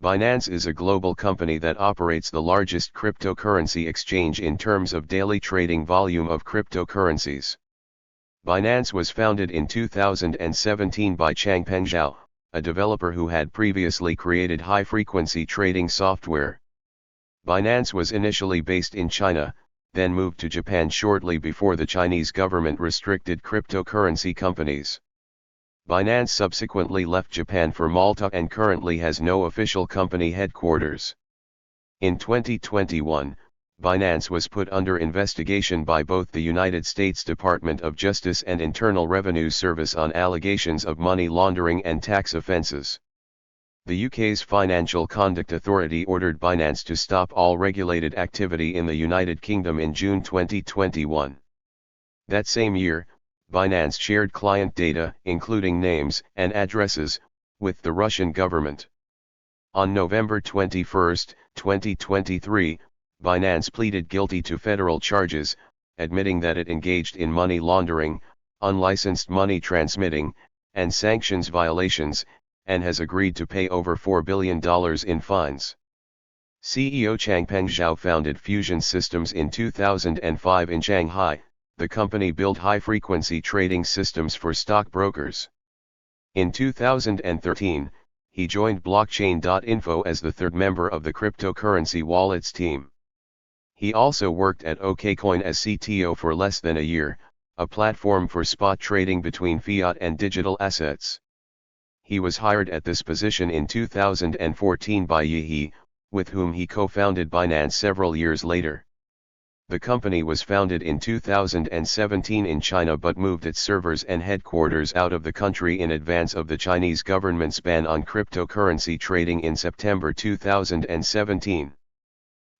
Binance is a global company that operates the largest cryptocurrency exchange in terms of daily trading volume of cryptocurrencies. Binance was founded in 2017 by Changpeng Zhao, a developer who had previously created high-frequency trading software. Binance was initially based in China, then moved to Japan shortly before the Chinese government restricted cryptocurrency companies. Binance subsequently left Japan for Malta and currently has no official company headquarters. In 2021, Binance was put under investigation by both the United States Department of Justice and Internal Revenue Service on allegations of money laundering and tax offences. The UK's Financial Conduct Authority ordered Binance to stop all regulated activity in the United Kingdom in June 2021. That same year, Binance shared client data, including names and addresses, with the Russian government. On November 21, 2023, Binance pleaded guilty to federal charges, admitting that it engaged in money laundering, unlicensed money transmitting, and sanctions violations, and has agreed to pay over $4 billion in fines. CEO Changpeng Zhao founded Fusion Systems in 2005 in Shanghai. The company built high-frequency trading systems for stockbrokers. In 2013, he joined Blockchain.info as the third member of the cryptocurrency wallets team. He also worked at OKCoin as CTO for less than a year, a platform for spot trading between fiat and digital assets. He was hired at this position in 2014 by Yi, with whom he co-founded Binance several years later. The company was founded in 2017 in China but moved its servers and headquarters out of the country in advance of the Chinese government's ban on cryptocurrency trading in September 2017.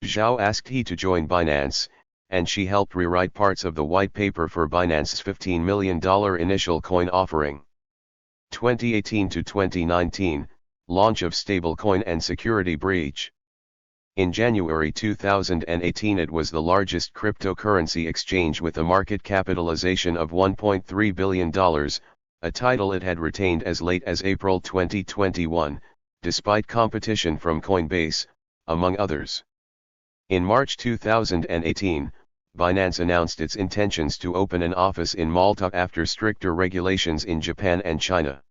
Zhao asked He to join Binance, and she helped rewrite parts of the white paper for Binance's $15 million initial coin offering. 2018 to 2019, launch of stablecoin and security breach. In January 2018 it was the largest cryptocurrency exchange with a market capitalization of $1.3 billion, a title it had retained as late as April 2021, despite competition from Coinbase, among others. In March 2018, Binance announced its intentions to open an office in Malta after stricter regulations in Japan and China.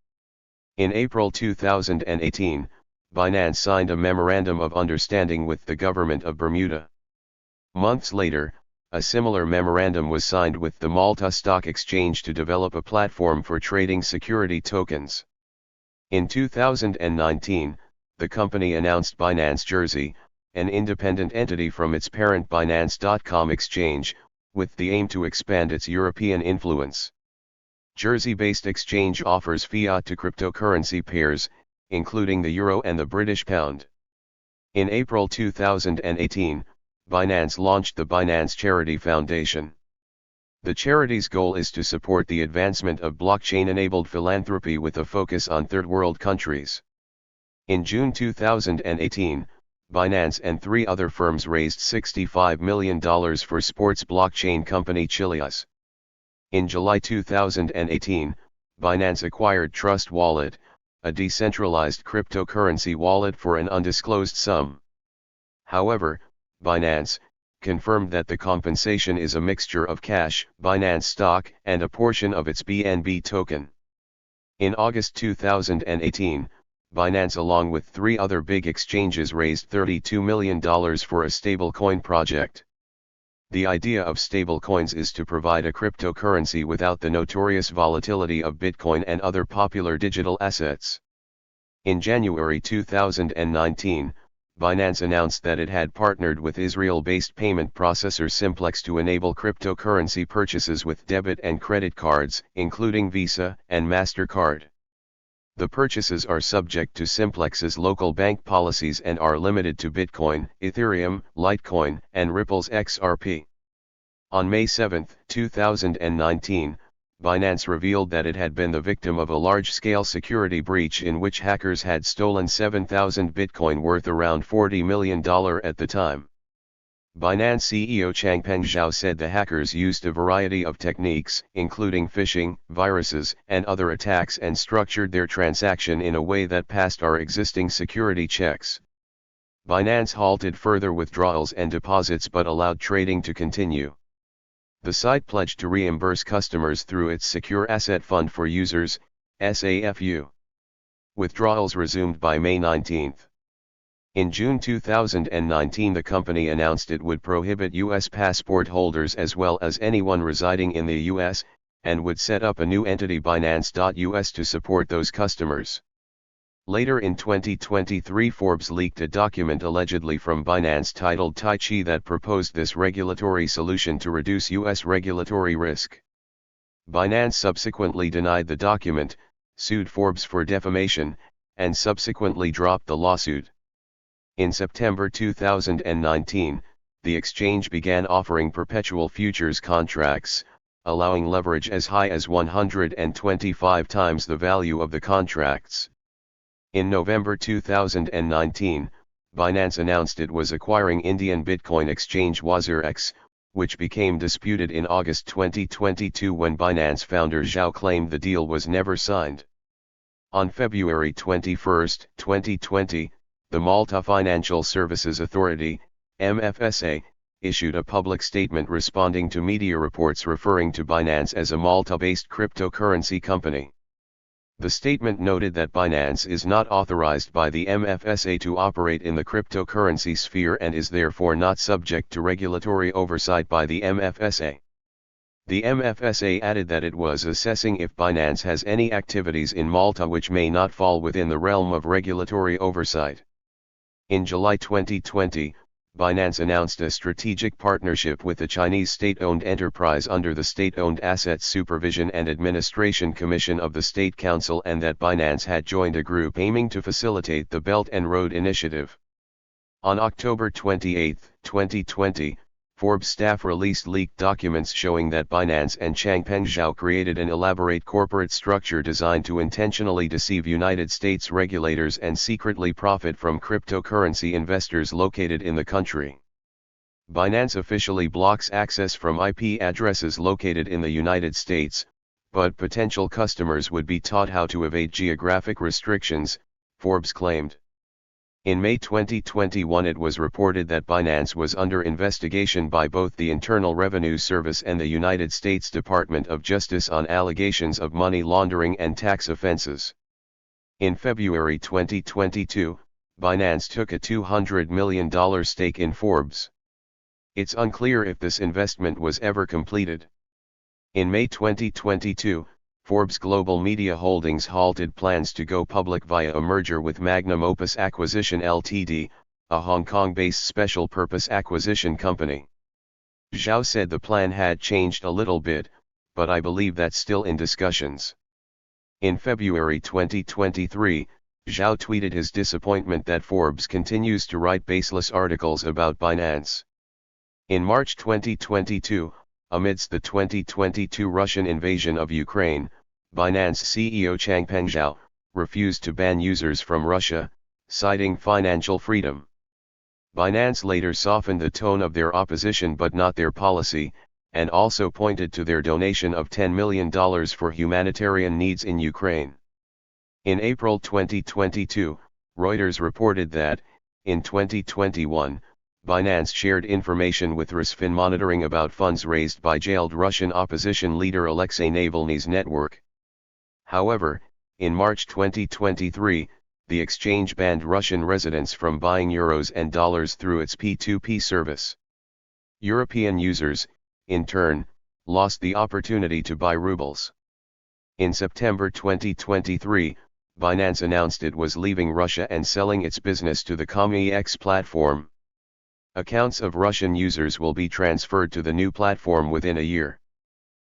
In April 2018, Binance signed a Memorandum of Understanding with the government of Bermuda. Months later, a similar memorandum was signed with the Malta Stock Exchange to develop a platform for trading security tokens. In 2019, the company announced Binance Jersey, an independent entity from its parent Binance.com exchange, with the aim to expand its European influence. Jersey-based exchange offers fiat to cryptocurrency pairs, including the euro and the British pound. In April 2018, Binance launched the Binance Charity Foundation. The charity's goal is to support the advancement of blockchain-enabled philanthropy with a focus on third-world countries. In June 2018, Binance and three other firms raised $65 million for sports blockchain company Chilius. In July 2018, Binance acquired Trust Wallet, a decentralized cryptocurrency wallet for an undisclosed sum. However, Binance confirmed that the compensation is a mixture of cash, Binance stock, and a portion of its BNB token. In August 2018, Binance along with three other big exchanges raised $32 million for a stablecoin project. The idea of stablecoins is to provide a cryptocurrency without the notorious volatility of Bitcoin and other popular digital assets. In January 2019, Binance announced that it had partnered with Israel-based payment processor Simplex to enable cryptocurrency purchases with debit and credit cards, including Visa and MasterCard. The purchases are subject to Simplex's local bank policies and are limited to Bitcoin, Ethereum, Litecoin, and Ripple's XRP. On May 7, 2019, Binance revealed that it had been the victim of a large-scale security breach in which hackers had stolen 7,000 Bitcoin worth around $40 million at the time. Binance CEO Changpeng Zhao said the hackers used a variety of techniques, including phishing, viruses, and other attacks, and structured their transaction in a way that passed our existing security checks. Binance halted further withdrawals and deposits but allowed trading to continue. The site pledged to reimburse customers through its Secure Asset Fund for Users, SAFU. Withdrawals resumed by May 19. In June 2019, the company announced it would prohibit U.S. passport holders as well as anyone residing in the U.S., and would set up a new entity, Binance.US, to support those customers. Later in 2023, Forbes leaked a document allegedly from Binance titled Tai Chi that proposed this regulatory solution to reduce U.S. regulatory risk. Binance subsequently denied the document, sued Forbes for defamation, and subsequently dropped the lawsuit. In September 2019, the exchange began offering perpetual futures contracts, allowing leverage as high as 125 times the value of the contracts. In November 2019, Binance announced it was acquiring Indian Bitcoin exchange WazirX, which became disputed in August 2022 when Binance founder Zhao claimed the deal was never signed. On February 21, 2020, the Malta Financial Services Authority, MFSA, issued a public statement responding to media reports referring to Binance as a Malta-based cryptocurrency company. The statement noted that Binance is not authorized by the MFSA to operate in the cryptocurrency sphere and is therefore not subject to regulatory oversight by the MFSA. The MFSA added that it was assessing if Binance has any activities in Malta which may not fall within the realm of regulatory oversight. In July 2020, Binance announced a strategic partnership with the Chinese state-owned enterprise under the State-Owned Assets Supervision and Administration Commission of the State Council, and that Binance had joined a group aiming to facilitate the Belt and Road Initiative. On October 28, 2020, Forbes staff released leaked documents showing that Binance and Changpeng Zhao created an elaborate corporate structure designed to intentionally deceive United States regulators and secretly profit from cryptocurrency investors located in the country. Binance officially blocks access from IP addresses located in the United States, but potential customers would be taught how to evade geographic restrictions, Forbes claimed. In May 2021, it was reported that Binance was under investigation by both the Internal Revenue Service and the United States Department of Justice on allegations of money laundering and tax offenses. In February 2022, Binance took a $200 million stake in Forbes. It's unclear if this investment was ever completed. In May 2022, Forbes Global Media Holdings halted plans to go public via a merger with Magnum Opus Acquisition Ltd., a Hong Kong-based special-purpose acquisition company. Zhao said the plan had changed a little bit, but I believe that's still in discussions. In February 2023, Zhao tweeted his disappointment that Forbes continues to write baseless articles about Binance. In March 2022, amidst the 2022 Russian invasion of Ukraine, Binance CEO Changpeng Zhao refused to ban users from Russia, citing financial freedom. Binance later softened the tone of their opposition but not their policy, and also pointed to their donation of $10 million for humanitarian needs in Ukraine. In April 2022, Reuters reported that, in 2021, Binance shared information with Rusfin monitoring about funds raised by jailed Russian opposition leader Alexei Navalny's network. However, in March 2023, the exchange banned Russian residents from buying euros and dollars through its P2P service. European users, in turn, lost the opportunity to buy rubles. In September 2023, Binance announced it was leaving Russia and selling its business to the ComEx platform. Accounts of Russian users will be transferred to the new platform within a year.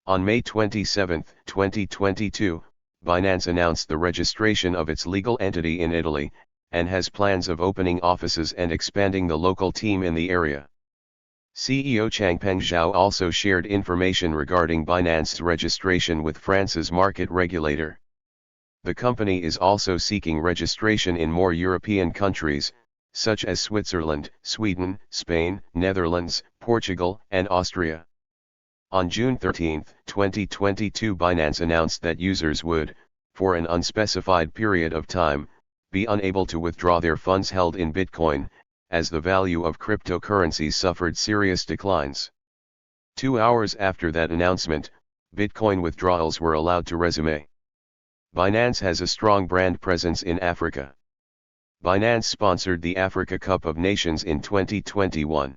On May 27, 2022, Binance announced the registration of its legal entity in Italy, and has plans of opening offices and expanding the local team in the area. CEO Changpeng Zhao also shared information regarding Binance's registration with France's market regulator. The company is also seeking registration in more European countries, such as Switzerland, Sweden, Spain, Netherlands, Portugal, and Austria. On June 13, 2022, Binance announced that users would, for an unspecified period of time, be unable to withdraw their funds held in Bitcoin, as the value of cryptocurrencies suffered serious declines. 2 hours after that announcement, Bitcoin withdrawals were allowed to resume. Binance has a strong brand presence in Africa. Binance sponsored the Africa Cup of Nations in 2021.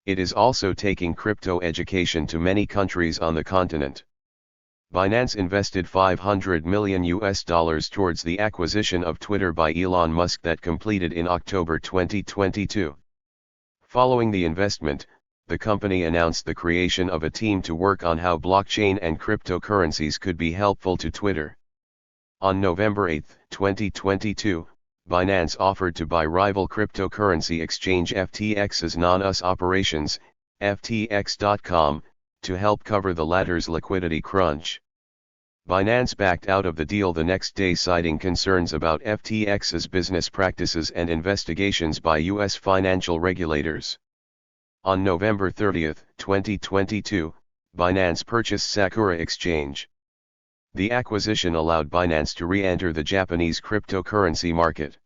It is also taking crypto education to many countries on the continent. Binance invested $500 million towards the acquisition of Twitter by Elon Musk that completed in October 2022. Following the investment, the company announced the creation of a team to work on how blockchain and cryptocurrencies could be helpful to Twitter. On November 8, 2022, Binance offered to buy rival cryptocurrency exchange FTX's non-US operations, FTX.com, to help cover the latter's liquidity crunch. Binance backed out of the deal the next day, citing concerns about FTX's business practices and investigations by U.S. financial regulators. On November 30, 2022, Binance purchased Sakura Exchange. The acquisition allowed Binance to re-enter the Japanese cryptocurrency market.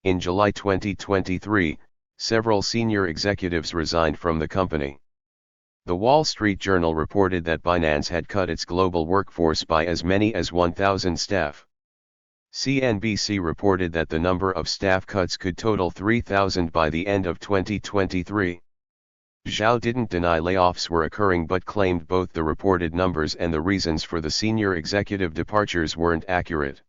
In July 2023, several senior executives resigned from the company. The Wall Street Journal reported that Binance had cut its global workforce by as many as 1,000 staff. CNBC reported that the number of staff cuts could total 3,000 by the end of 2023. Zhao didn't deny layoffs were occurring but claimed both the reported numbers and the reasons for the senior executive departures weren't accurate.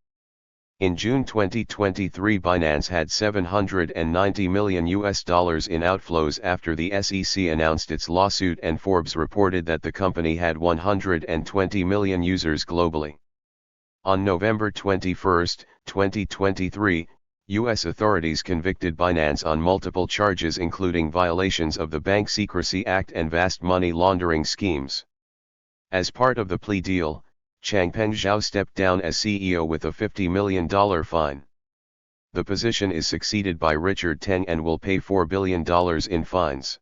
In June 2023, Binance had $790 million in outflows after the SEC announced its lawsuit, and Forbes reported that the company had 120 million users globally. On November 21, 2023, U.S. authorities convicted Binance on multiple charges including violations of the Bank Secrecy Act and vast money laundering schemes. As part of the plea deal, Changpeng Zhao stepped down as CEO with a $50 million fine. The position is succeeded by Richard Teng and will pay $4 billion in fines.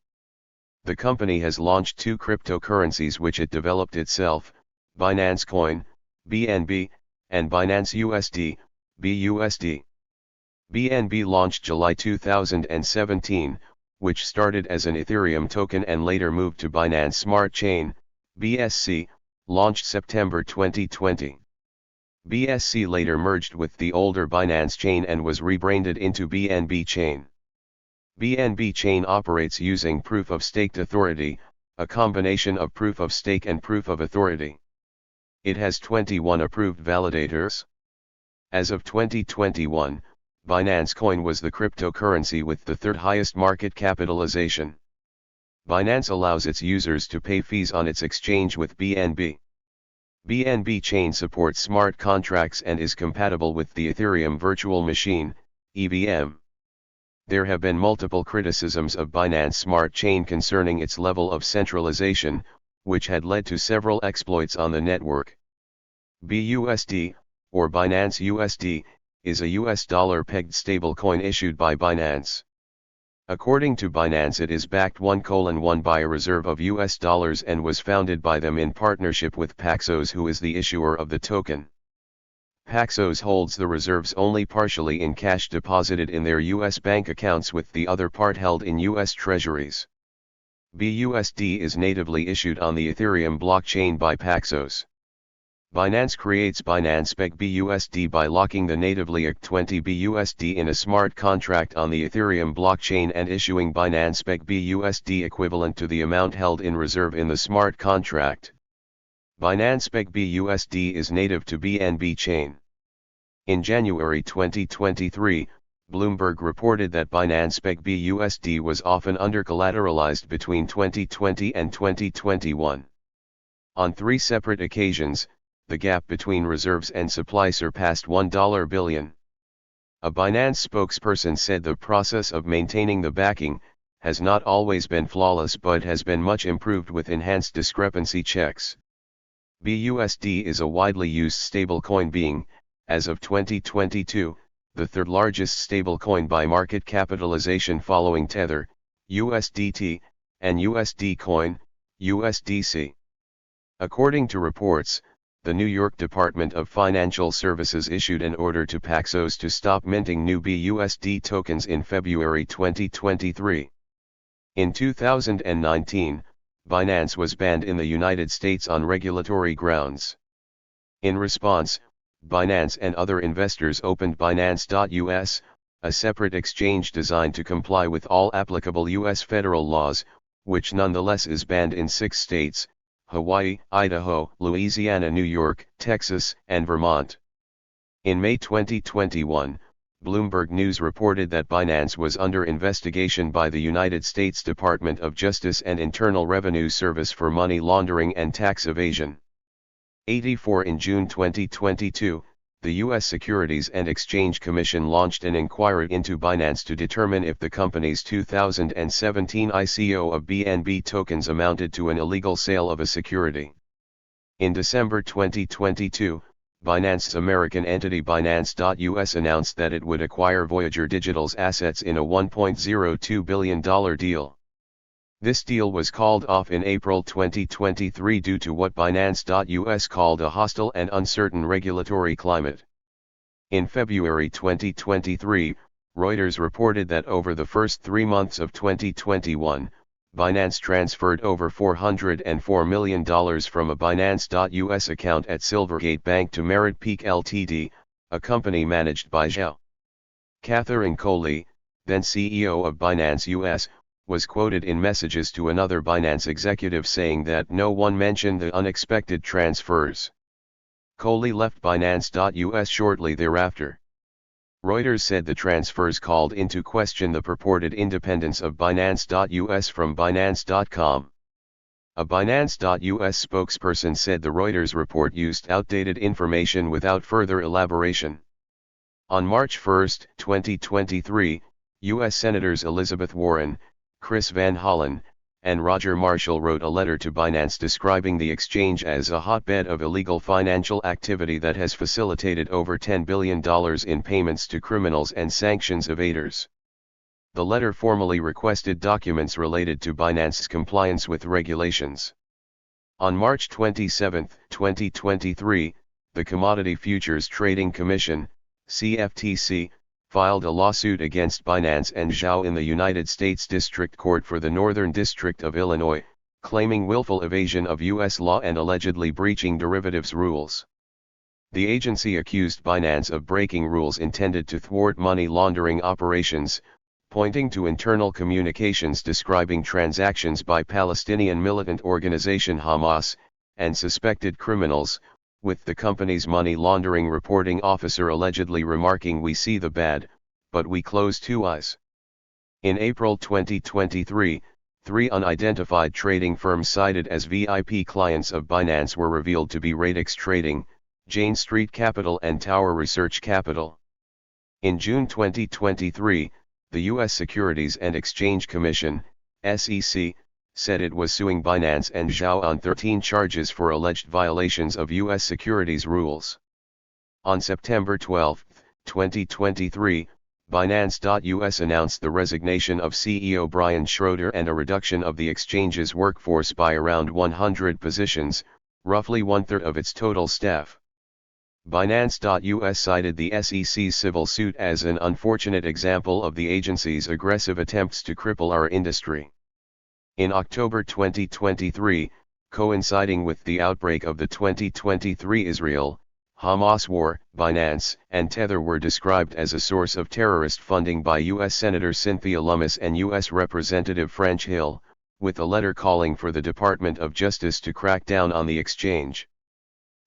The company has launched 2 cryptocurrencies which it developed itself, Binance Coin, BNB, and Binance USD, BUSD. BNB launched July 2017, which started as an Ethereum token and later moved to Binance Smart Chain, BSC, launched September 2020. BSC later merged with the older Binance Chain and was rebranded into BNB Chain. BNB Chain operates using Proof of Stake Authority, a combination of Proof of Stake and Proof of Authority. It has 21 approved validators. As of 2021, Binance Coin was the cryptocurrency with the third highest market capitalization. Binance allows its users to pay fees on its exchange with BNB. BNB Chain supports smart contracts and is compatible with the Ethereum Virtual Machine, EVM. There have been multiple criticisms of Binance Smart Chain concerning its level of centralization, which had led to several exploits on the network. BUSD, or Binance USD, is a US dollar-pegged stablecoin issued by Binance. According to Binance, it is backed 1:1 by a reserve of US dollars and was founded by them in partnership with Paxos, who is the issuer of the token. Paxos holds the reserves only partially in cash deposited in their US bank accounts, with the other part held in US treasuries. BUSD is natively issued on the Ethereum blockchain by Paxos. Binance creates Binance Spec BUSD by locking the natively ERC20 BUSD in a smart contract on the Ethereum blockchain and issuing Binance Spec BUSD equivalent to the amount held in reserve in the smart contract. Binance Spec BUSD is native to BNB Chain. In January 2023, Bloomberg reported that Binance Spec BUSD was often under-collateralized between 2020 and 2021. On 3 separate occasions, the gap between reserves and supply surpassed $1 billion. A Binance spokesperson said the process of maintaining the backing has not always been flawless but has been much improved with enhanced discrepancy checks. BUSD is a widely used stablecoin being, as of 2022, the third largest stablecoin by market capitalization following Tether, USDT, and USD Coin, USDC. According to reports, the New York Department of Financial Services issued an order to Paxos to stop minting new BUSD tokens in February 2023. In 2019, Binance was banned in the United States on regulatory grounds. In response, Binance and other investors opened Binance.us, a separate exchange designed to comply with all applicable U.S. federal laws, which nonetheless is banned in 6 states: Hawaii, Idaho, Louisiana, New York, Texas, and Vermont. In May 2021, Bloomberg News reported that Binance was under investigation by the United States Department of Justice and Internal Revenue Service for money laundering and tax evasion. 84 In June 2022, the U.S. Securities and Exchange Commission launched an inquiry into Binance to determine if the company's 2017 ICO of BNB tokens amounted to an illegal sale of a security. In December 2022, Binance's American entity Binance.us announced that it would acquire Voyager Digital's assets in a $1.02 billion deal. This deal was called off in April 2023 due to what Binance.us called a hostile and uncertain regulatory climate. In February 2023, Reuters reported that over the first 3 months of 2021, Binance transferred over $404 million from a Binance.us account at Silvergate Bank to Merit Peak Ltd., a company managed by Zhao. Catherine Coley, then CEO of Binance US, was quoted in messages to another Binance executive saying that no one mentioned the unexpected transfers. Coley left Binance.us shortly thereafter. Reuters said the transfers called into question the purported independence of Binance.us from Binance.com. A Binance.us spokesperson said the Reuters report used outdated information without further elaboration. On March 1, 2023, U.S. Senators Elizabeth Warren, Chris Van Hollen, and Roger Marshall wrote a letter to Binance describing the exchange as a hotbed of illegal financial activity that has facilitated over $10 billion in payments to criminals and sanctions evaders. The letter formally requested documents related to Binance's compliance with regulations. On March 27, 2023, the Commodity Futures Trading Commission, CFTC, filed a lawsuit against Binance and Zhao in the United States District Court for the Northern District of Illinois, claiming willful evasion of U.S. law and allegedly breaching derivatives rules. The agency accused Binance of breaking rules intended to thwart money laundering operations, pointing to internal communications describing transactions by Palestinian militant organization Hamas, and suspected criminals, with the company's money laundering reporting officer allegedly remarking, "We see the bad, but we close 2 eyes." In April 2023, 3 unidentified trading firms cited as VIP clients of Binance were revealed to be Radix Trading, Jane Street Capital and Tower Research Capital. In June 2023, the U.S. Securities and Exchange Commission, SEC, said it was suing Binance and Zhao on 13 charges for alleged violations of U.S. securities rules. On September 12, 2023, Binance.us announced the resignation of CEO Brian Schroeder and a reduction of the exchange's workforce by around 100 positions, roughly 1/3 of its total staff. Binance.us cited the SEC's civil suit as an unfortunate example of the agency's aggressive attempts to cripple our industry. In October 2023, coinciding with the outbreak of the 2023 Israel-Hamas war, Binance and Tether were described as a source of terrorist funding by U.S. Senator Cynthia Lummis and U.S. Representative French Hill, with a letter calling for the Department of Justice to crack down on the exchange.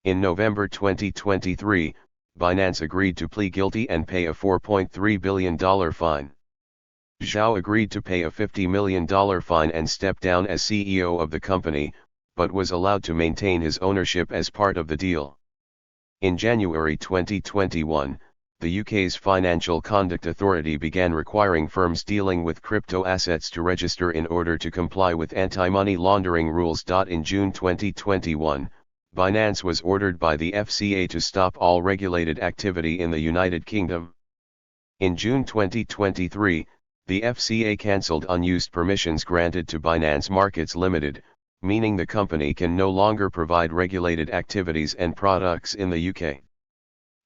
In November 2023, Binance agreed to plead guilty and pay a $4.3 billion fine. Zhao agreed to pay a $50 million fine and step down as CEO of the company, but was allowed to maintain his ownership as part of the deal. In January 2021, the UK's Financial Conduct Authority began requiring firms dealing with crypto assets to register in order to comply with anti-money laundering rules. In June 2021, Binance was ordered by the FCA to stop all regulated activity in the United Kingdom. In June 2023, the FCA cancelled unused permissions granted to Binance Markets Limited, meaning the company can no longer provide regulated activities and products in the UK.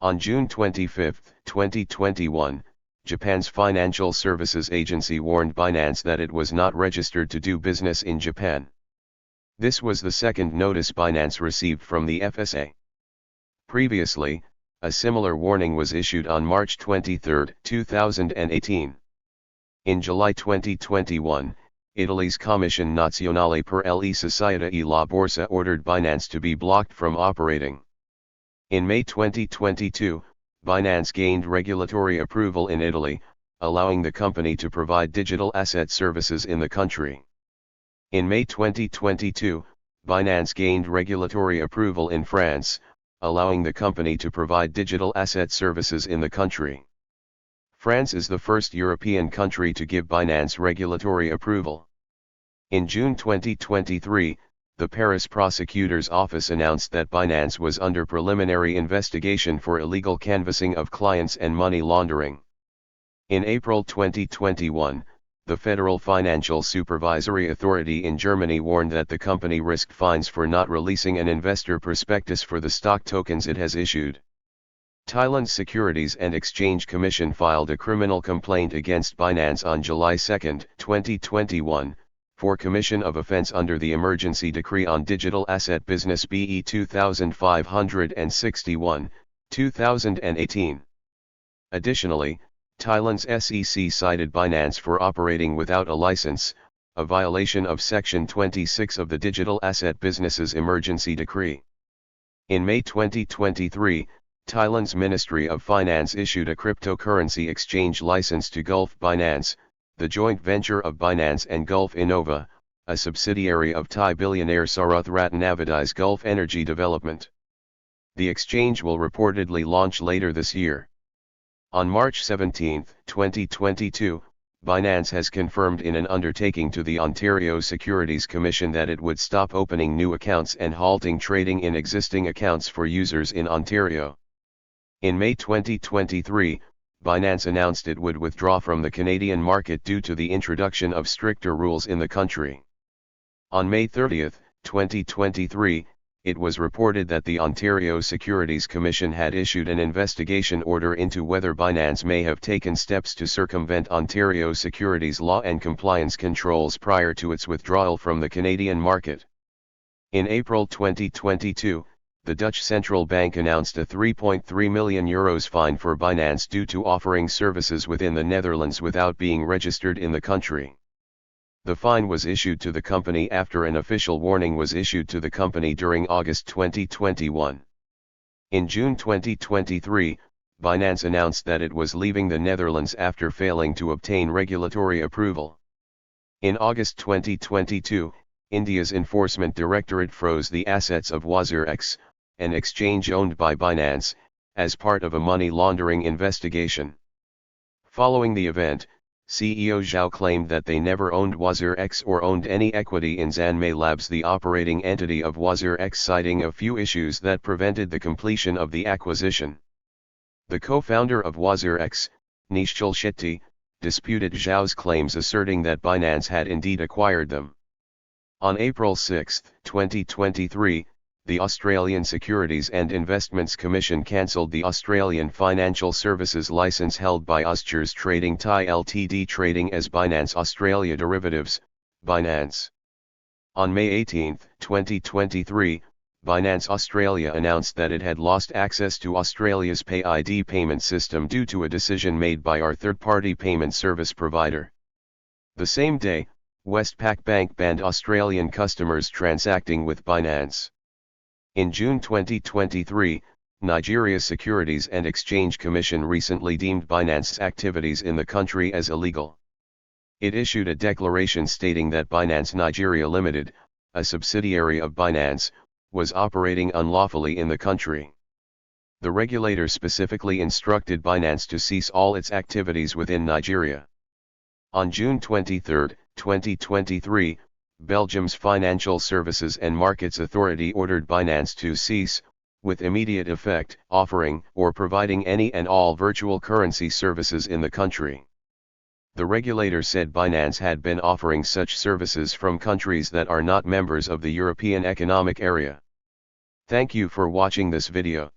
On June 25, 2021, Japan's Financial Services Agency warned Binance that it was not registered to do business in Japan. This was the second notice Binance received from the FSA. Previously, a similar warning was issued on March 23, 2018. In July 2021, Italy's Commissione Nazionale per le Società e la Borsa ordered Binance to be blocked from operating. In May 2022, Binance gained regulatory approval in Italy, allowing the company to provide digital asset services in the country. In May 2022, Binance gained regulatory approval in France, allowing the company to provide digital asset services in the country. France is the first European country to give Binance regulatory approval. In June 2023, the Paris Prosecutor's Office announced that Binance was under preliminary investigation for illegal canvassing of clients and money laundering. In April 2021, the Federal Financial Supervisory Authority in Germany warned that the company risked fines for not releasing an investor prospectus for the stock tokens it has issued. Thailand's Securities and Exchange Commission filed a criminal complaint against Binance on July 2, 2021, for commission of offense under the Emergency Decree on Digital Asset Business BE 2561, 2018. Additionally, Thailand's SEC cited Binance for operating without a license, a violation of Section 26 of the Digital Asset Businesses Emergency Decree. In May 2023, Thailand's Ministry of Finance issued a cryptocurrency exchange license to Gulf Binance, the joint venture of Binance and Gulf Innova, a subsidiary of Thai billionaire Saruth Ratnavadi's Gulf Energy Development. The exchange will reportedly launch later this year. On March 17, 2022, Binance has confirmed in an undertaking to the Ontario Securities Commission that it would stop opening new accounts and halting trading in existing accounts for users in Ontario. In May 2023, Binance announced it would withdraw from the Canadian market due to the introduction of stricter rules in the country. On May 30, 2023, it was reported that the Ontario Securities Commission had issued an investigation order into whether Binance may have taken steps to circumvent Ontario securities law and compliance controls prior to its withdrawal from the Canadian market. In April 2022, the Dutch Central Bank announced a €3.3 million fine for Binance due to offering services within the Netherlands without being registered in the country. The fine was issued to the company after an official warning was issued to the company during August 2021. In June 2023, Binance announced that it was leaving the Netherlands after failing to obtain regulatory approval. In August 2022, India's Enforcement Directorate froze the assets of WazirX, an exchange owned by Binance, as part of a money laundering investigation. Following the event, CEO Zhao claimed that they never owned WazirX or owned any equity in Zanmei Labs, the operating entity of WazirX, citing a few issues that prevented the completion of the acquisition. The co-founder of WazirX, Nishchal Shetty, disputed Zhao's claims, asserting that Binance had indeed acquired them. On April 6, 2023, the Australian Securities and Investments Commission cancelled the Australian financial services licence held by Austures Trading Thai Ltd, trading as Binance Australia Derivatives, Binance. On May 18, 2023, Binance Australia announced that it had lost access to Australia's Pay ID payment system due to a decision made by our third-party payment service provider. The same day, Westpac Bank banned Australian customers transacting with Binance. In June 2023, Nigeria's Securities and Exchange Commission recently deemed Binance's activities in the country as illegal. It issued a declaration stating that Binance Nigeria Limited, a subsidiary of Binance, was operating unlawfully in the country. The regulator specifically instructed Binance to cease all its activities within Nigeria. On June 23, 2023, Belgium's Financial Services and Markets Authority ordered Binance to cease, with immediate effect, offering or providing any and all virtual currency services in the country. The regulator said Binance had been offering such services from countries that are not members of the European Economic Area. Thank you for watching this video.